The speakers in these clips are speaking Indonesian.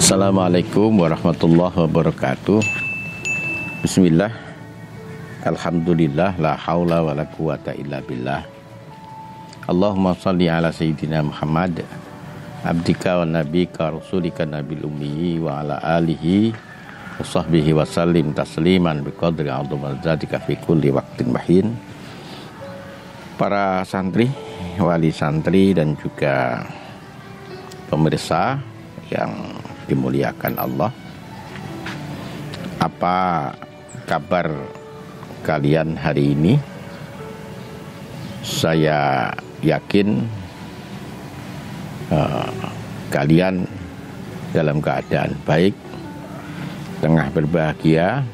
Assalamualaikum warahmatullahi wabarakatuh. Bismillah. Alhamdulillah, la haula wa la quwata illa billah. Allahumma salli ala sayyidina Muhammad abdika wa nabika rasulika nabil ummi wa ala alihi wa sahbihi wa sallim tasliman biqadri azumul zatika fi kulli waqtin mahin. Para santri, wali santri dan juga pemirsa yang dimuliakan Allah, apa kabar kalian hari ini? Saya yakin kalian dalam keadaan baik, tengah berbahagia,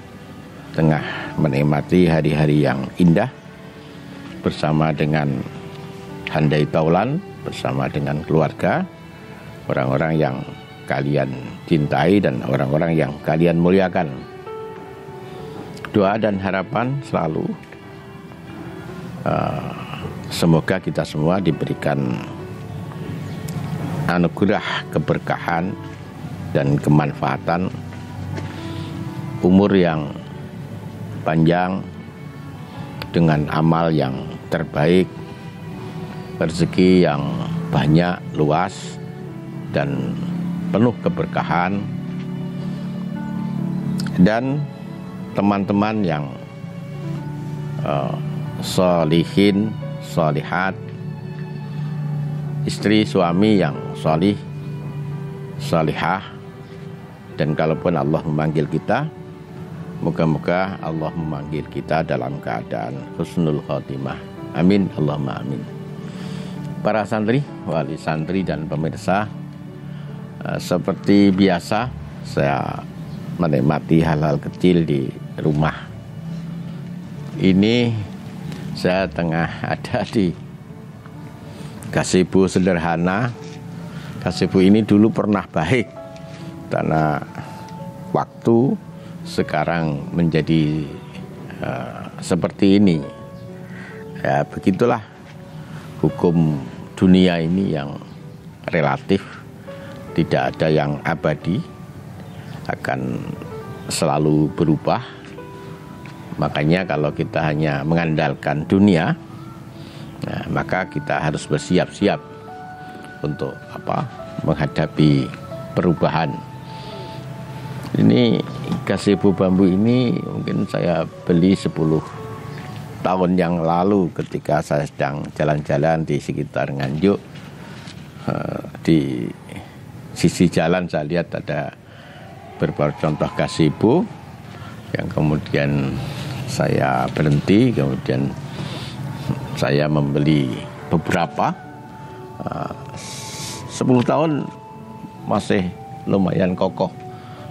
tengah menikmati hari-hari yang indah bersama dengan handai taulan, bersama dengan keluarga, orang-orang yang kalian cintai dan orang-orang yang kalian muliakan. Doa dan harapan selalu semoga kita semua diberikan anugerah keberkahan dan kemanfaatan, umur yang panjang dengan amal yang terbaik, rezeki yang banyak, luas, dan penuh keberkahan, dan teman-teman yang sholihin, sholihat, istri suami yang sholih, sholihah, dan kalaupun Allah memanggil kita, moga-moga Allah memanggil kita dalam keadaan husnul khotimah. Amin, Allahumma amin. Para santri, wali santri dan pemirsa, seperti biasa saya menikmati hal-hal kecil di rumah. Ini saya tengah ada di gazebo sederhana. Gazebo ini dulu pernah baik, karena waktu sekarang menjadi seperti ini. Ya, begitulah hukum dunia ini yang relatif. Tidak ada yang abadi, akan selalu berubah. Makanya kalau kita hanya mengandalkan dunia, nah, maka kita harus bersiap-siap untuk menghadapi perubahan. Ini gazebo bambu ini mungkin saya beli 10 tahun yang lalu ketika saya sedang jalan-jalan di sekitar Nganjuk. Di sisi jalan saya lihat ada beberapa contoh gazebo yang kemudian saya berhenti, kemudian saya membeli beberapa. 10 tahun masih lumayan kokoh.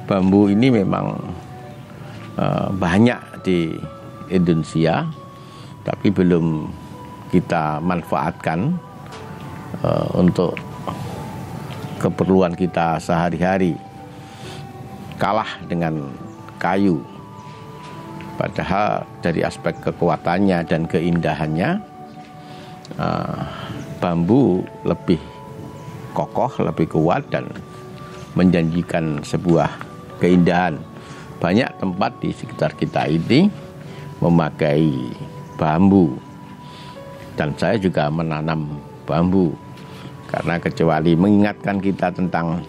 Bambu ini memang banyak di Indonesia, tapi belum kita manfaatkan untuk keperluan kita sehari-hari. Kalah dengan kayu, padahal dari aspek kekuatannya dan keindahannya, bambu lebih kokoh, lebih kuat, dan menjanjikan sebuah keindahan. Banyak tempat di sekitar kita ini memakai bambu, dan saya juga menanam bambu. Karena kecuali mengingatkan kita tentang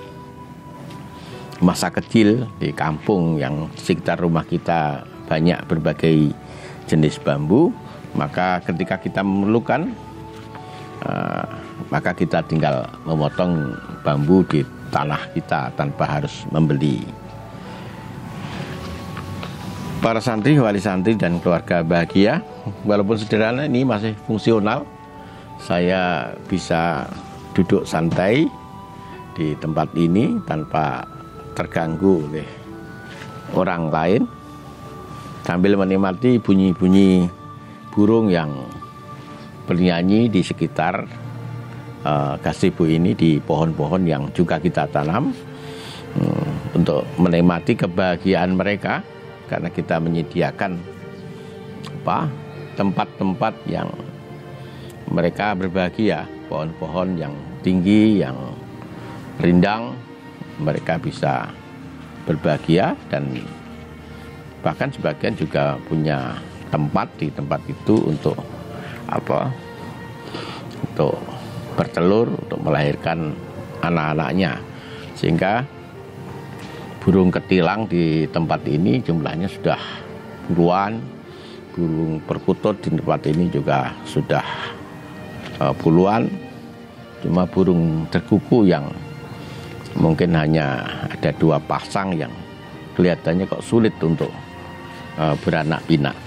masa kecil di kampung yang di sekitar rumah kita banyak berbagai jenis bambu, maka ketika kita memerlukan, maka kita tinggal memotong bambu di tanah kita tanpa harus membeli. Para santri, wali santri dan keluarga bahagia, walaupun sederhana ini masih fungsional. Saya bisa duduk santai di tempat ini tanpa terganggu oleh orang lain, sambil menikmati bunyi-bunyi burung yang bernyanyi di sekitar gazebo ini, di pohon-pohon yang juga kita tanam, untuk menikmati kebahagiaan mereka, karena kita menyediakan tempat-tempat yang mereka berbahagia, pohon-pohon yang tinggi, yang rindang, mereka bisa berbahagia, dan bahkan sebagian juga punya tempat di tempat itu untuk untuk bertelur, untuk melahirkan anak-anaknya. Sehingga burung ketilang di tempat ini jumlahnya sudah puluhan, burung perkutut di tempat ini juga sudah puluhan. Cuma burung terkuku yang mungkin hanya ada 2 pasang yang kelihatannya kok sulit untuk beranak pinak.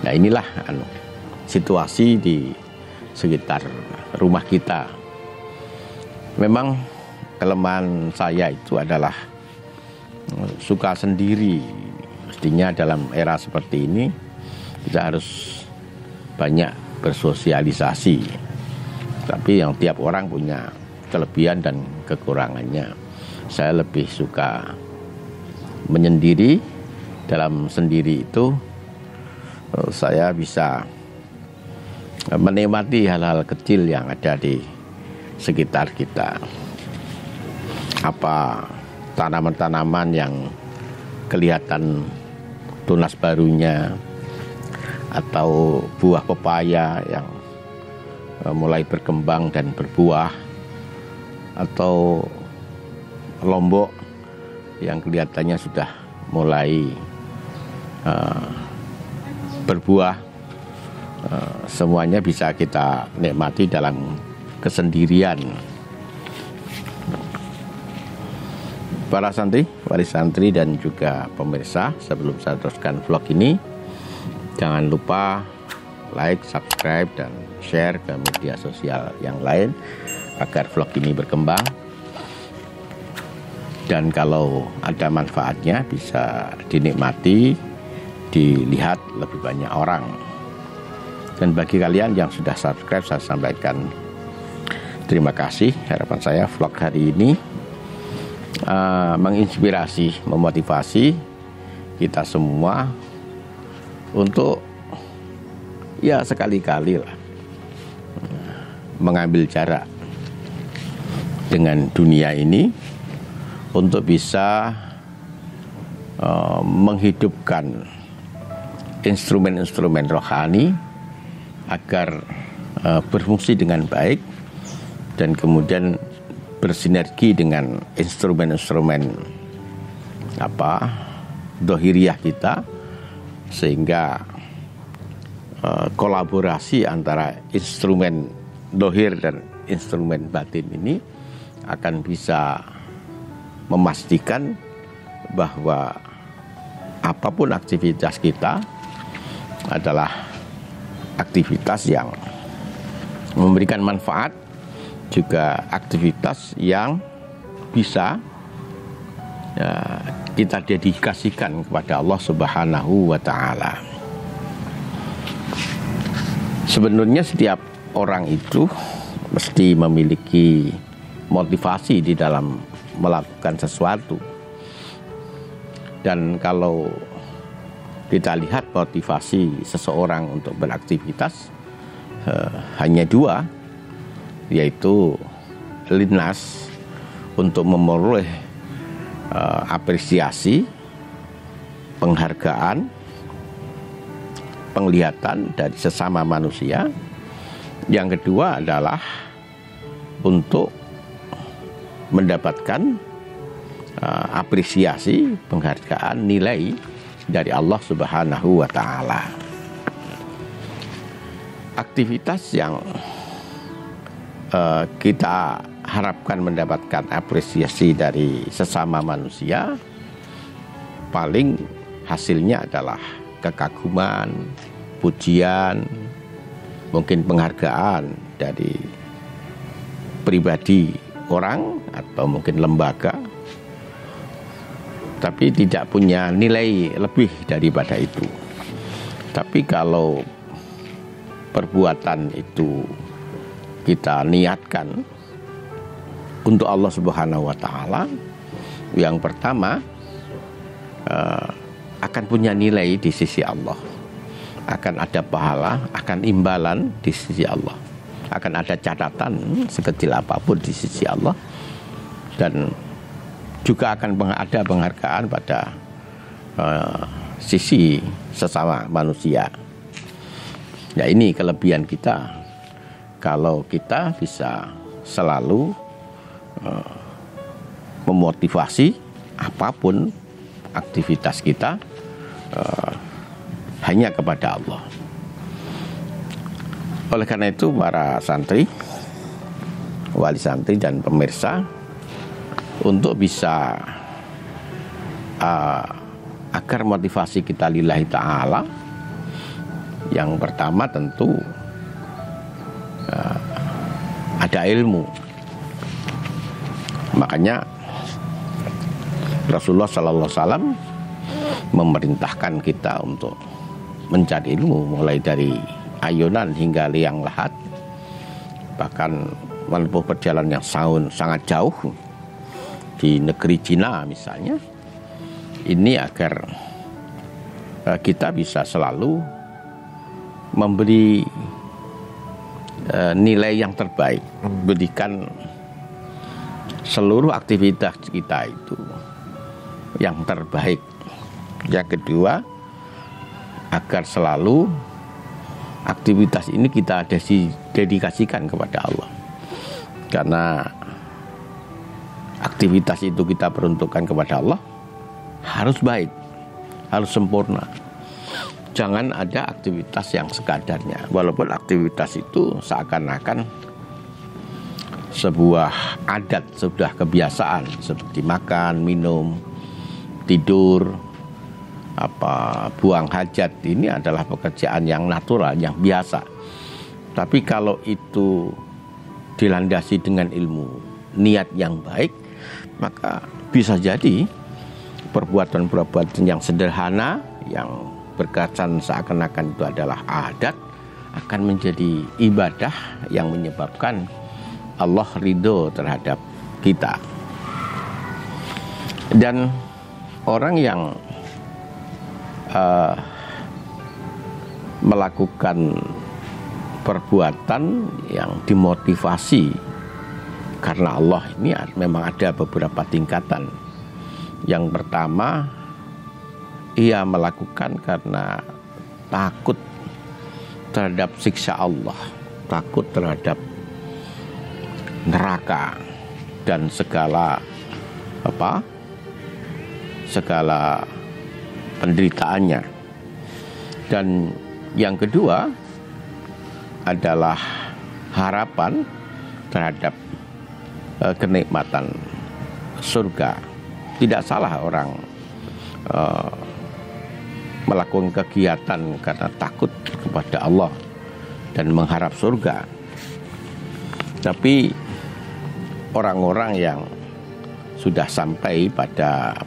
Nah, inilah situasi di sekitar rumah kita. Memang kelemahan saya itu adalah suka sendiri. Mestinya dalam era seperti ini kita harus banyak bersosialisasi. Tapi yang tiap orang punya kelebihan dan kekurangannya. Saya lebih suka menyendiri. Dalam sendiri itu saya bisa menikmati hal-hal kecil yang ada di sekitar kita. Apa tanaman-tanaman yang kelihatan tunas barunya, atau buah pepaya yang mulai berkembang dan berbuah, atau lombok yang kelihatannya sudah mulai berbuah. Semuanya bisa kita nikmati dalam kesendirian. Para santri, wali santri, dan juga pemirsa, sebelum saya teruskan vlog ini, jangan lupa like, subscribe, dan share ke media sosial yang lain agar vlog ini berkembang. Dan kalau ada manfaatnya bisa dinikmati, dilihat lebih banyak orang. Dan bagi kalian yang sudah subscribe, saya sampaikan terima kasih. Harapan saya vlog hari ini menginspirasi, memotivasi kita semua untuk ya sekali-kali lah mengambil jarak dengan dunia ini untuk bisa menghidupkan instrumen-instrumen rohani agar berfungsi dengan baik, dan kemudian bersinergi dengan instrumen-instrumen dohiriyah kita, sehingga kolaborasi antara instrumen dohir dan instrumen batin ini akan bisa memastikan bahwa apapun aktivitas kita adalah aktivitas yang memberikan manfaat, juga aktivitas yang bisa kita dedikasikan kepada Allah Subhanahu wa Ta'ala. Sebenarnya setiap orang itu mesti memiliki motivasi di dalam melakukan sesuatu. Dan kalau kita lihat motivasi seseorang untuk beraktivitas hanya 2, yaitu linnas untuk memperoleh apresiasi, penghargaan, penglihatan dari sesama manusia. Yang kedua adalah untuk mendapatkan apresiasi, penghargaan, nilai dari Allah Subhanahu wa Ta'ala. Aktivitas yang kita harapkan mendapatkan apresiasi dari sesama manusia, paling hasilnya adalah kekaguman, pujian, mungkin penghargaan dari pribadi orang atau mungkin lembaga, tapi tidak punya nilai lebih daripada itu. Tapi kalau perbuatan itu kita niatkan untuk Allah Subhanahu wa Ta'ala, yang pertama akan punya nilai di sisi Allah, akan ada pahala, akan imbalan di sisi Allah, akan ada catatan sekecil apapun di sisi Allah, dan juga akan ada penghargaan pada sisi sesama manusia. Ya, ini kelebihan kita. Kalau kita bisa selalu memotivasi apapun aktivitas kita hanya kepada Allah. Oleh karena itu, para santri, wali santri dan pemirsa, untuk bisa agar motivasi kita lillahi ta'ala, yang pertama tentu ada ilmu. Makanya Rasulullah Sallallahu Alaihi Wasallam memerintahkan kita untuk mencari ilmu, mulai dari ayunan hingga liang lahat, bahkan menempuh perjalanan yang sangat jauh di negeri Cina misalnya. Ini agar kita bisa selalu memberi nilai yang terbaik, berikan seluruh aktivitas kita itu yang terbaik. Yang kedua, agar selalu aktivitas ini kita dedikasikan kepada Allah, karena aktivitas itu kita peruntukkan kepada Allah harus baik, harus sempurna. Jangan ada aktivitas yang sekadarnya, walaupun aktivitas itu seakan-akan sebuah adat, sudah kebiasaan, seperti makan, minum, tidur, buang hajat. Ini adalah pekerjaan yang natural, yang biasa. Tapi kalau itu dilandasi dengan ilmu, niat yang baik, maka bisa jadi perbuatan-perbuatan yang sederhana, yang berkesan seakan-akan itu adalah adat, akan menjadi ibadah yang menyebabkan Allah ridho terhadap kita. Dan orang yang melakukan perbuatan yang dimotivasi karena Allah, ini memang ada beberapa tingkatan. Yang pertama, ia melakukan karena takut terhadap siksa Allah, takut terhadap neraka dan segala penderitaannya. Dan yang kedua adalah harapan terhadap kenikmatan surga. Tidak salah orang melakukan kegiatan karena takut kepada Allah dan mengharap surga. Tapi orang-orang yang sudah sampai pada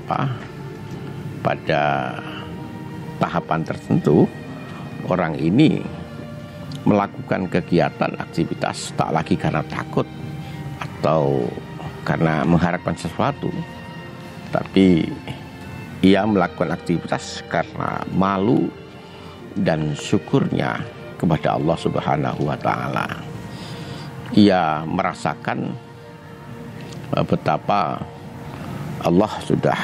tahapan tertentu, orang ini melakukan kegiatan aktivitas tak lagi karena takut atau karena mengharapkan sesuatu, tapi ia melakukan aktivitas karena malu dan syukurnya kepada Allah Subhanahu wa Ta'ala. Ia merasakan betapa Allah sudah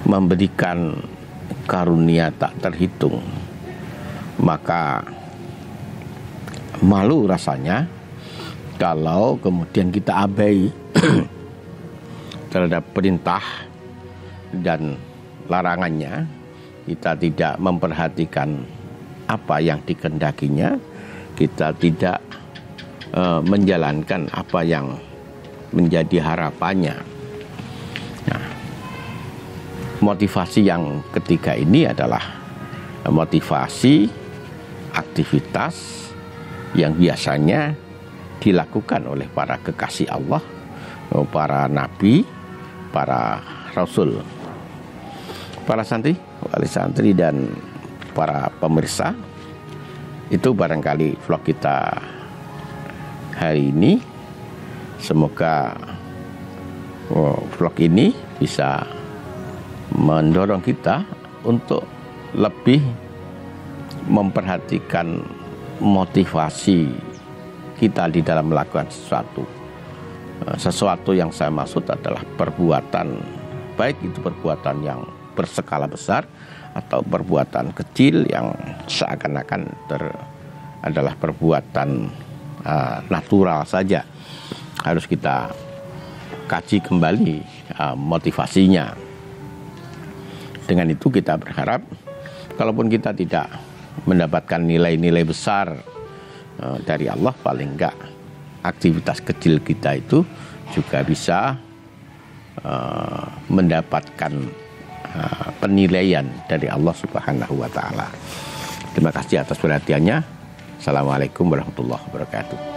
memberikan karunia tak terhitung, maka malu rasanya kalau kemudian kita abai terhadap perintah dan larangannya, kita tidak memperhatikan apa yang dikehendakinya, kita tidak menjalankan apa yang menjadi harapannya. Nah, motivasi yang ketiga ini adalah motivasi aktivitas yang biasanya dilakukan oleh para kekasih Allah, para nabi, para rasul. Para santri, wali santri dan para pemirsa, itu barangkali vlog kita hari ini. Semoga vlog ini bisa mendorong kita untuk lebih memperhatikan motivasi kita di dalam melakukan sesuatu. sesuatu yang saya maksud adalah perbuatan, baik itu perbuatan yang berskala besar atau perbuatan kecil yang seakan-akan adalah perbuatan natural saja. Harus kita kaji kembali motivasinya. Dengan itu kita berharap kalaupun kita tidak mendapatkan nilai-nilai besar dari Allah, paling enggak aktivitas kecil kita itu juga bisa mendapatkan penilaian dari Allah Subhanahu wa Ta'ala. Terima kasih atas perhatiannya. Assalamualaikum warahmatullahi wabarakatuh.